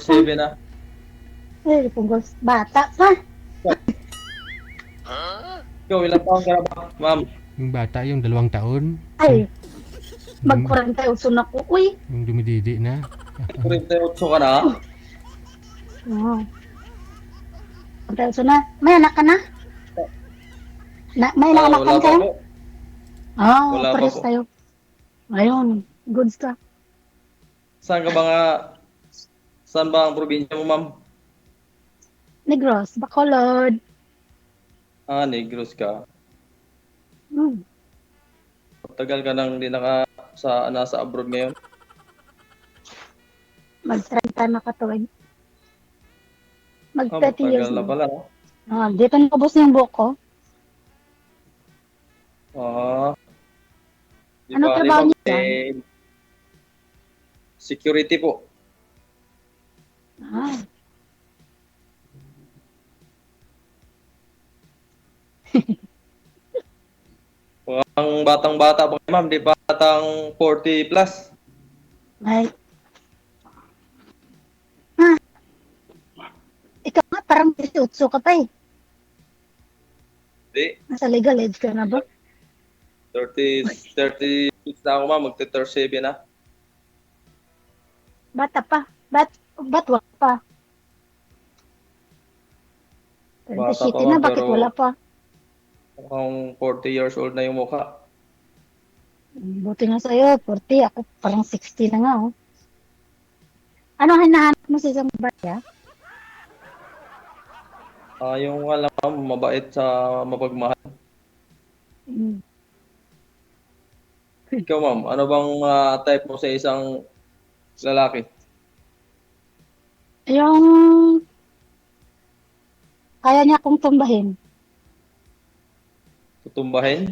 7 na. Eh, punggol. Bata pa. Ikaw, ilang taon ka na ba, ma'am? Yung bata, yung 2 taon. Ay, Yung, mag-48 na ko. Uy. yung dumididi na. 48 ka na? Oo. 48 na. May anak ka na? May anak Wala ka pa kayo? po. Wala pa Pares po. tayo. Ayun. Goods ka. Saan ka ba nga? Saan ba ang probinsya mo, ma'am? Negros. Bacolod. Negros ka. Hmm. Tagal ka nang di nasa abroad ngayon. Mag-30 na katuwid. Mag-30 years Matagal na na. pala, no? Dito nakabos na yung buhok ko. Di Ano ba, trabaho ma'am? niyo dyan? Security po. Ah. Ang batang-bata pa, ma'am. Di batang 40 plus. Ay. Ah. Ikaw nga, parang 18 ka pa eh. Di. Nasa legal age ka na ba? 36 na ako, ma'am. Magte-37 na. Bata pa. Ba't wala pa? Bata 27 pa, na, ma'am. bakit Pero wala pa? mukhang 40 years old na yung mukha. Buti nga sa'yo, 40. Ako parang 60 na nga oh. Ano hinahanap mo sa isang barya? Yung alam, ma'am, mabait sa mapagmahal. Hmm. Ikaw, ma'am, ano bang type mo sa isang lalaki? Yung kaya niya akong tumbahin. Tutumbahin?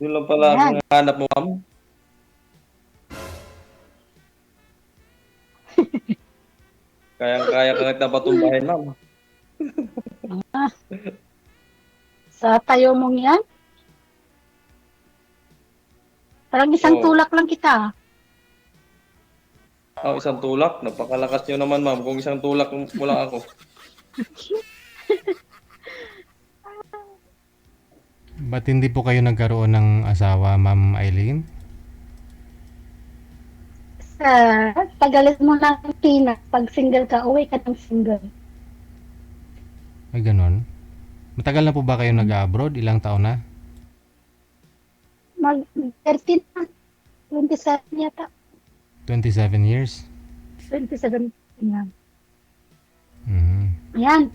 Yun lang pala Yan. ang hanap mo, ma'am. Kayang-kaya ka kita patumbahin, ma'am. Sa tayo mong yan, parang isang Oo. tulak lang kita. Isang tulak. Napakalakas nyo naman, ma'am. Kung isang tulak mo lang ako. Ba't hindi po kayo nagkaroon ng asawa, Ma'am Eileen? Sa tagalit mo ng Pinas, pag single ka, uwi ka ng single. Ay, ganon. Matagal na po ba kayo nag-abroad? Ilang taon na? Mag 13 na, 27 yata. 27 years? 27 yan. Mhm. Yan,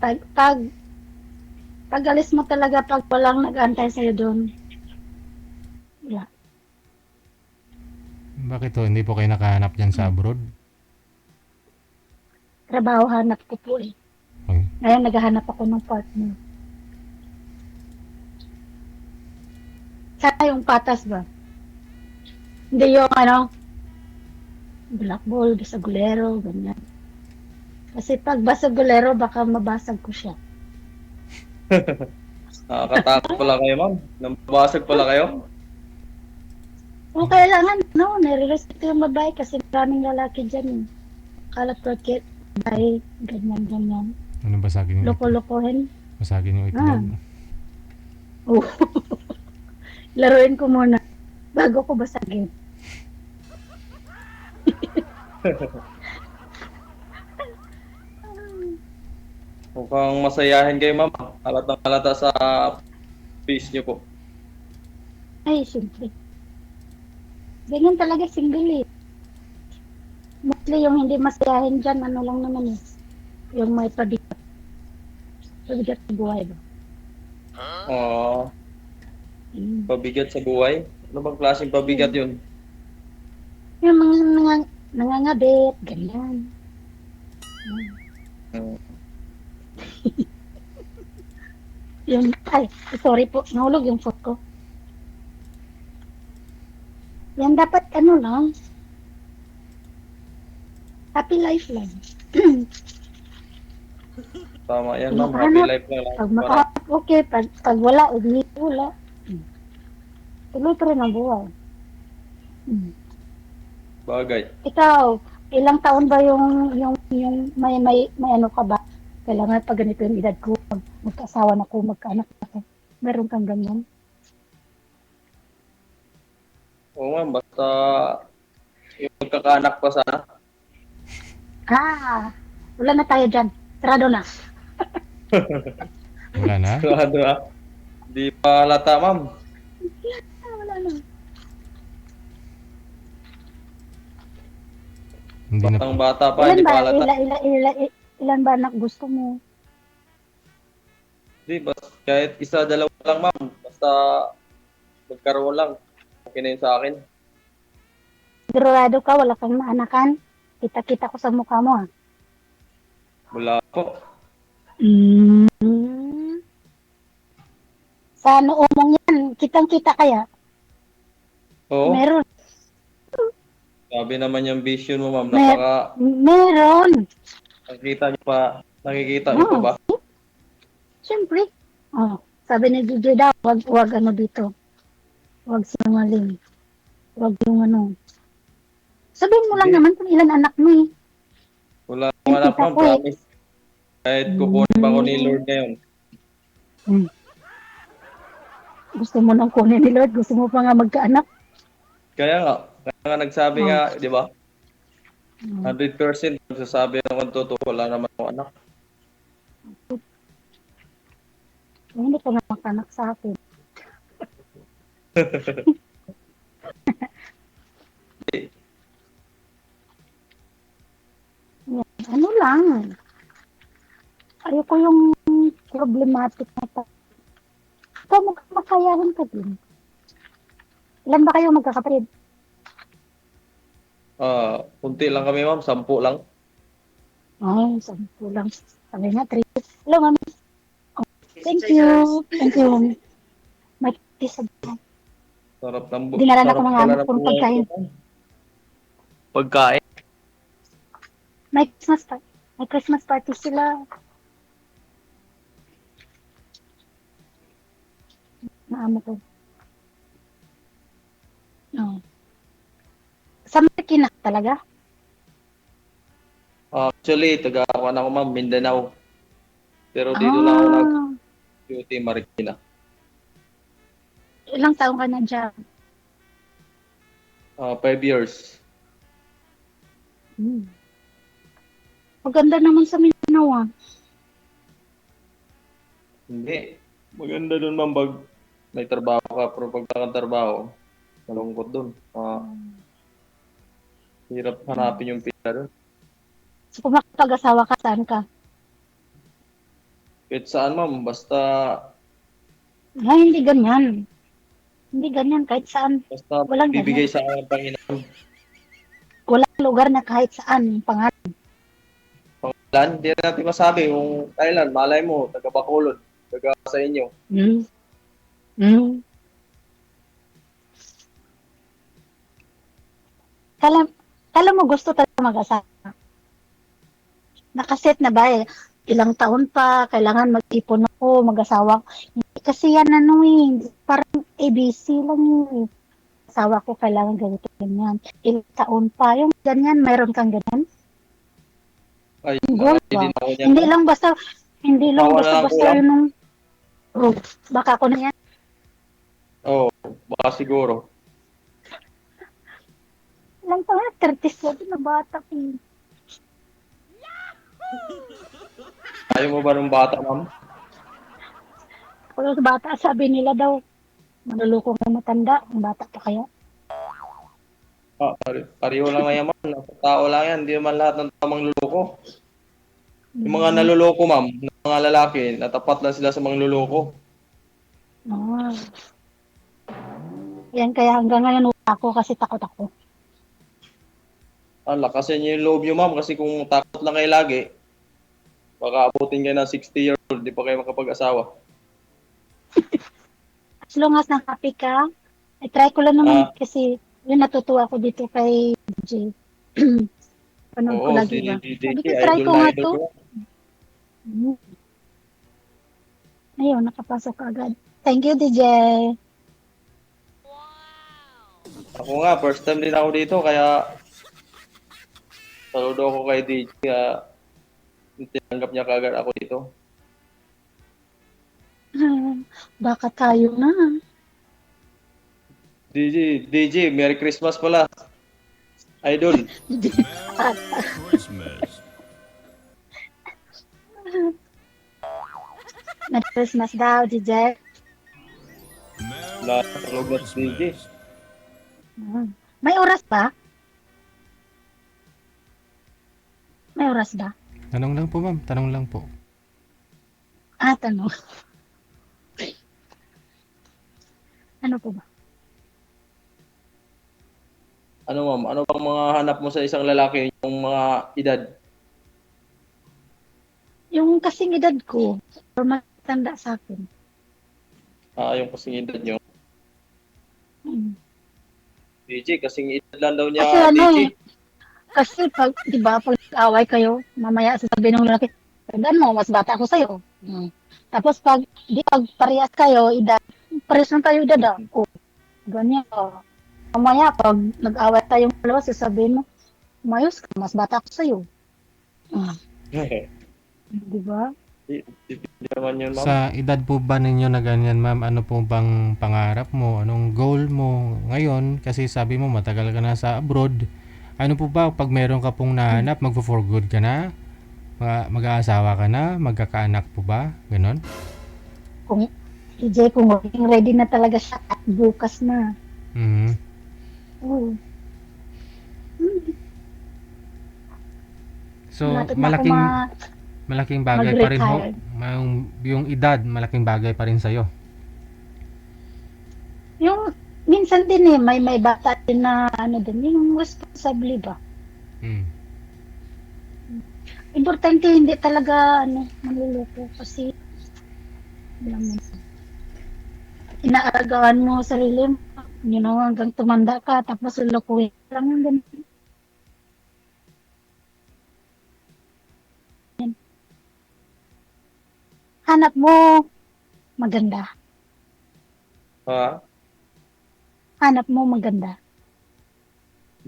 pag alis mo talaga pag walang nag-antay sa'yo doon. Yeah. Bakit to? Hindi po kayo nakahanap dyan sa abroad? Trabaho hanap ko po eh. Ay, Ngayon naghahanap ako ng partner. Sana yung patas ba? Hindi yung black ball, basagulero, ganyan. Kasi pag basagulero, baka mabasag ko siya. Nakakatakot pala kayo, ma'am. Nambabasag pala kayo. Kung kailangan, nare-respeto yung babae kasi maraming lalaki dyan eh. Kalat porket, babae, ganyan. ano basagin yung itlog? Loko-lokohin. Basagin yung itlog. Oh. Laruin ko muna bago ko basagin. Mukhang masayahin kayo, ma'am. Halatang halata sa face niyo po. Ay, syempre. Ganyan talaga single eh. Mostly yung hindi masayahin dyan, ano lang naman eh. Yung may pabigat. Pabigat sa buhay ba? Pabigat sa buhay. Ano bang klaseng pabigat yun? Yung mga nangangabit, ganyan. Yung, sorry po, nahulog yung phone ko. Yan dapat lang, happy life lang. Tama yan, ma'am. Happy life lang. Pag makahanap, okay. Pag wala, wala. Tuloy pa rin ang buhay. Bagay. Ikaw, ilang taon ba yung may ano ka ba? Kailangan pag ganito yung edad ko, magkaasawa na ko, magkaanak na ko. Meron kang ganyan? Oo ma'am, basta yung magkakaanak pa sana. Ah, wala na tayo dyan. Sarado na. Wala na? Sigurado Di pa halata ma'am. Wala na. Hindi na Batang bata pa, Ilan hindi ba? pa halata. Ilan ba anak gusto mo? Di, kahit isa, dalawa lang ma'am. Basta magkaroon lang. Okay na yun sa akin. Sigurado ka, wala kang maanakan? Kita-kita ko sa mukha mo, ah. Wala po. Mm. Sa noo mong yan, kitang-kita kaya? Oo. Meron. Sabi naman yung vision mo ma'am. Mer meron. Nakikita niyo pa Oh, ba? siyempre. Oh, sabi ni DJ daw, wag ano dito. Wag sinungaling. Wag yung ano. Sabihin mo lang Hindi. naman kung ilan anak mo eh. Wala akong anak Kita ma'am, ko eh. promise. Kahit kukunin pa ko ni Lord ngayon. Hmm. Gusto mo nang kunin ni Lord, gusto mo pa nga magkaanak. Kaya nga nagsabi Oh. nga, di ba? Hmm. 100% nagsasabi ako totoo, wala naman akong anak. Hindi ka nga magkaanak sa akin. Yan. Ano lang. Ayoko yung problematic na to. Ikaw makayahin ka din. Ilan ba kayo magkakapatid? Kunti lang kami ma'am, 10 lang. Ay, 10 lang. Sabi nga, 3. Hello, mami. Oh, thank you. Thank you, mami. May kiss. Dinala na ko Sarap mga pala anak ng kong buhay pagkain. ko. Pagkain. May Christmas party sila. Naamo ko. Oh. Sa Marikina talaga? Actually, taga-Kawan ako ma'am, Mindanao. Pero dito lang ako Ah, nag-duty Marikina. ilang taong ka na dyan? 5 years. Hmm. Maganda naman sa Mindanao, ah. Hindi. Maganda doon ma'am pag may trabaho ka, pero pag wala kang trabaho, malungkot doon. Hirap hanapin yung pila doon. So, kung makapag-asawa ka, saan ka? Kahit saan ma'am, basta Ay, hindi ganyan. Hindi ganyan, kahit saan. Walang ganyan. bibigay sa akin ng Panginoon. Walang lugar na kahit saan. Pangalan. Pangalan, hindi natin masabi kung kailan, malay mo, taga Bacolod, taga sa inyo. Hmm. Hmm. Kala mo gusto talaga mag-asawa. Nakaset na ba eh? Ilang taon pa, kailangan mag-ipon ako, mag-asawa. Hindi kasi yan ano eh, parang ABC lang yun eh. Asawa ko kailangan ganito ganyan. Ilang taon pa, yung ganyan, mayroon kang ganyan. Ay, Goal hindi ba? na ako niyan. Hindi lang basta, hindi lang Asawa na lang basta-basta kulang. yun nung, oh, baka ako na yan. Oo, baka siguro. Ilang pa nga, 37 na bata ko. Ayaw mo ba ng bata, ma'am? Kung bata, sabi nila daw, manluloko ng matanda, ang bata pa kaya. Pareho lang na yan, ma'am. Nasa tao lang yan. Hindi naman lahat ng tamang luloko. Yung mga naluloko, ma'am, ng mga lalaki, natapat lang sila sa mga luloko. Ah. Yan kaya hanggang ngayon wala ako kasi takot ako. Lakasin niyo yung loob niyo, ma'am, kasi kung takot lang kayo lagi, baka abutin kayo ng 60 years old, di pa kayo makapag-asawa. As long as nang-happy ka, try ko lang naman kasi yun natutuwa ko dito kay DJ. Panood ko Oo, lagi si ba? DJ, Sabi ko, try ko idol na nga idol to. ko. Hmm. Ayun, nakapasok agad. Thank you, DJ. Ako nga, first time din ako dito, kaya Saludo ako kay DJ, tinanggap niya kaagad ako dito. Baka tayo na. DJ, Merry Christmas pala. Idol. Christmas. Merry Christmas daw, DJ. Lahat ng lugar sa DJ. May oras ba? May oras ba? Tanong lang po, ma'am. Tanong lang po. Tanong. Ano po ba? Ano ma'am, ano bang mga hanap mo sa isang lalaki, yung mga edad? Yung kasing edad ko, or matanda sa akin. Yung kasing edad niyo. Hmm. DJ, kasing edad lang daw niya, Kasi ano DJ. Kasi pag, di ba, pag away kayo, mamaya sasabihin ng lalaki, tandaan mo, mas bata ako sa'yo. Tapos pag parehas kayo, edad, parehas lang tayo edad. Ganyan. Mamaya, pag nag-away tayong dalawa, sasabihin mo, mayos ka, mas bata ako sa'yo. Di ba? Hindi naman yun, ma'am. Sa edad po ba ninyo na ganyan, ma'am, ano po bang pangarap mo? Anong goal mo ngayon? Kasi sabi mo matagal ka na sa abroad. Ano po ba pag meron ka pong nahanap, magfo-for good ka na? Mag-aasawa ka na? Magkakaanak po ba? Ganon? Kung, DJ, kung ready na talaga siya at bukas na. Mhm. Oo. So, Malapit na ako malaking bagay pa rin ho. mag-retire. Yung edad, malaking bagay pa rin sa'yo. Yung, minsan din may bata din na, yung responsable ba? Mm. Importante hindi talaga, manluloko kasi, alam mo, inaalagaan mo sarili mo, hanggang tumanda ka, tapos lulukuhin ka lang yung ganun. Hanap mo, maganda. Ha? Hanap mo, maganda.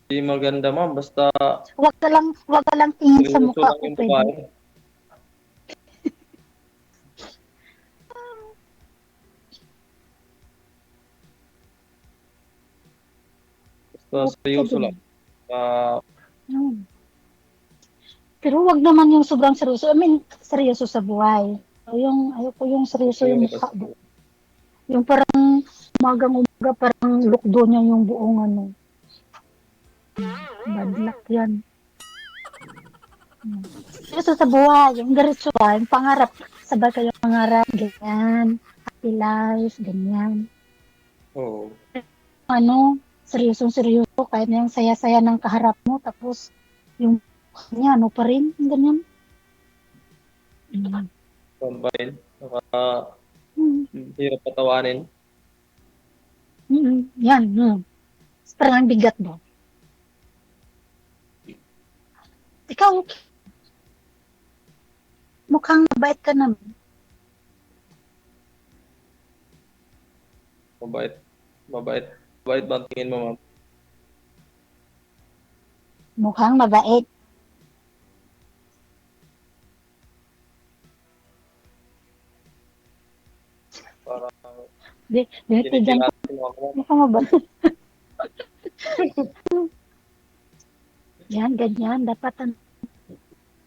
Hindi maganda, ma'am. Basta Huwag ka lang tingin sa seryoso mukha lang ko, yung pwede. babae. Basta seryoso lang. Hmm. Pero wag naman yung sobrang seryoso. I mean, seryoso sa buhay. So, ayoko yung seryoso yung mukha. Yung parang umagang-umaga, parang lukdo niya yung buong bad luck yan. Seryoso sa buhay, yung diretso ba, yung pangarap, sabay kayo pangarap, ganyan, happy life, ganyan. Oo. Seryosong-seryoso, kahit na yung saya-saya ng kaharap mo, tapos yung kanya, pa rin, ganyan. Pambahin. Hmm. Hirap patawanin. Yan. Parang bigat ba? Ikaw, mukhang mabait ka naman. Mabait. Mabait. Mabait ba ang tingin mo, ma'am? Mukhang mabait. Parang Binitigan ko. tinitilasin mo ako, ma'am. Mukhang mabait. Yan, ganyan. Dapat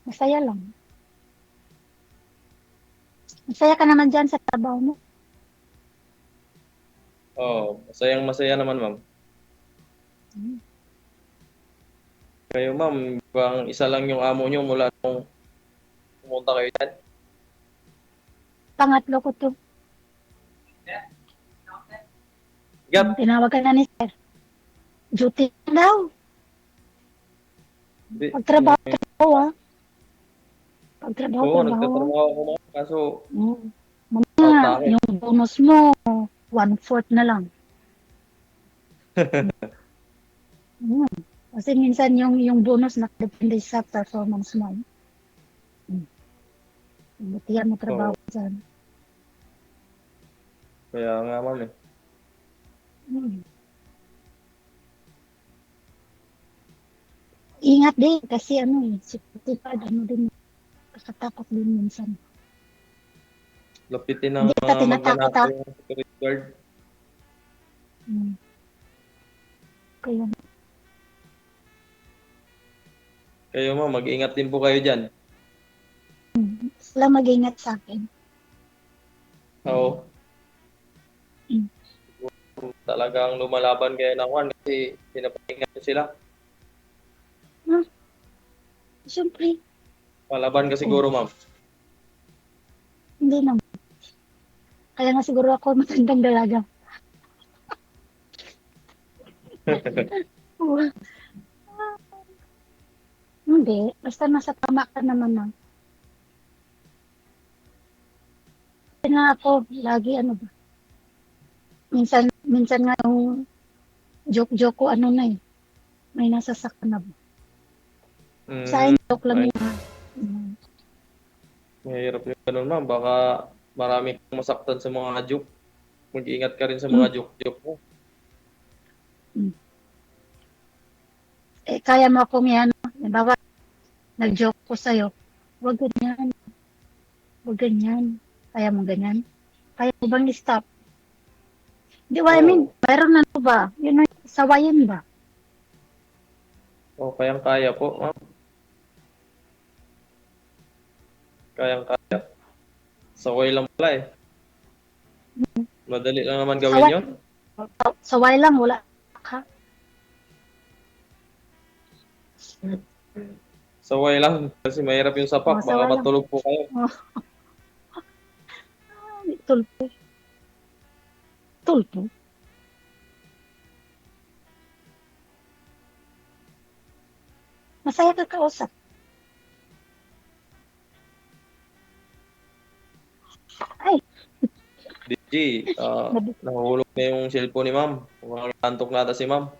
masaya lang. Masaya ka naman dyan sa trabaho mo. Oo. Masayang-masaya naman, ma'am. Kayo, ma'am, bang isa lang yung amo nyo mula nung pumunta kayo dyan? Pangatlo ko to. Gap. Tinawag ka na ni sir. Duty na daw. Hindi. Pagtrabaho, Pagtrabaho, Oo, trabaho. nagtatrabaho ako, ma'am. Kaso, out na Mamaya, ako. yung bonus mo, 1/4 na lang. Kasi minsan yung bonus nakadepende sa performance mo. Butihan mo trabaho dyan. Kaya nga, ma'am, eh. Ingat Ingat din kasi security guard, din, kakatakot din minsan. Lapitin ng Hindi ka mga tinatakot, magnanakaw yung security guard. Hmm. Kaya, Kayo ma'am, mag-ingat din po kayo dyan. sila mag-ingat sa akin. Oo. Mm. Talagang lumalaban kayo ng Juan kasi pinapahingat nyo sila. Siyempre, Palaban ka siguro ma'am. hindi naman. Kaya nga siguro ako matandang dalaga. Hindi, basta nasa tama ka naman na. Kaya nga ako, lagi ba. Minsan nga yung joke ko may nasasaktan na ba. Sa akin, joke lang Ay, yun. mahirap yung ganun ma'am. Baka marami kang masaktan sa mga joke. Mag-iingat ka rin sa mga joke mo. Kaya mo akong yan. Halimbawa, nag-joke ko sa'yo. Huwag ganyan. Huwag ganyan. Kaya mo ganyan. Kaya mo bang i-stop? Di ba, I mean, mayroon na ba? Yun ang sawayan ba? Kayang-kaya po ma'am. Kayang-kaya. Saway lang pala eh. Madali lang naman gawin yun. Saway lang, wala ka. Saway lang. Kasi mahirap yung sapak. Baka Saway lang. matulog po kayo. Tulpo. Tulpo. Masaya ka kausap. Ay, DJ, nahulog na yung cellphone ni ma'am. Mukhang nantok nata si ma'am.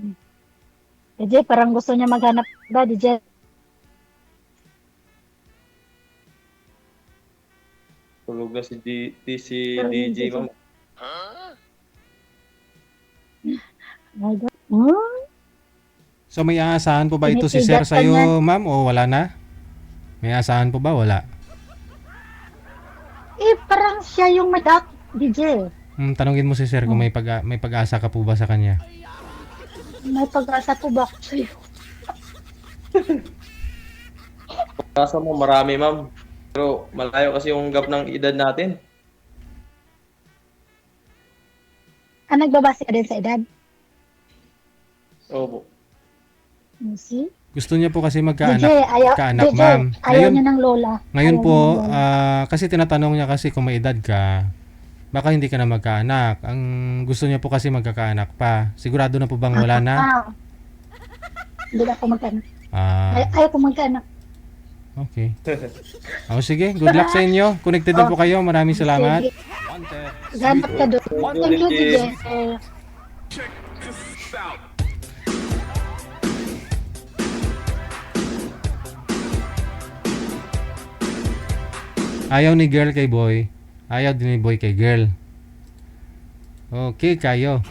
DJ, parang gusto niya maghanap ba, DJ? Tulog na si Pero DJ ma'am. My God. So may aasahan po ba ito si Tinitigat Sir ka sa'yo, ma'am, o wala na? May aasahan po ba? Wala. Parang siya yung madak, DJ. Tanungin mo si Sir kung may pag-asa ka po ba sa kanya. May pag-asa po ba ako sa'yo? Kasa mo marami ma'am. Pero malayo kasi yung gap ng edad natin. Nagbabase ka din sa edad? Opo. See? Gusto niya po kasi DJ, magkaanak, ma'am. Ayaw niya ng lola. Ngayon Ayaw po, niya ng lola. kasi tinatanong niya kasi kung may edad ka, baka hindi ka na magkaanak. Ang gusto niya po kasi magkakaanak pa. Sigurado na po bang wala na? Hindi na ako magkaanak. Ah, Ayaw ko magkaanak. okay. Sige, good luck sa inyo. Connected na po kayo. Maraming salamat. Sige. Ganap ka doon. Thank you, DJ. Ayaw ni girl kay boy. Ayaw din ni boy kay girl. Okay, kayo.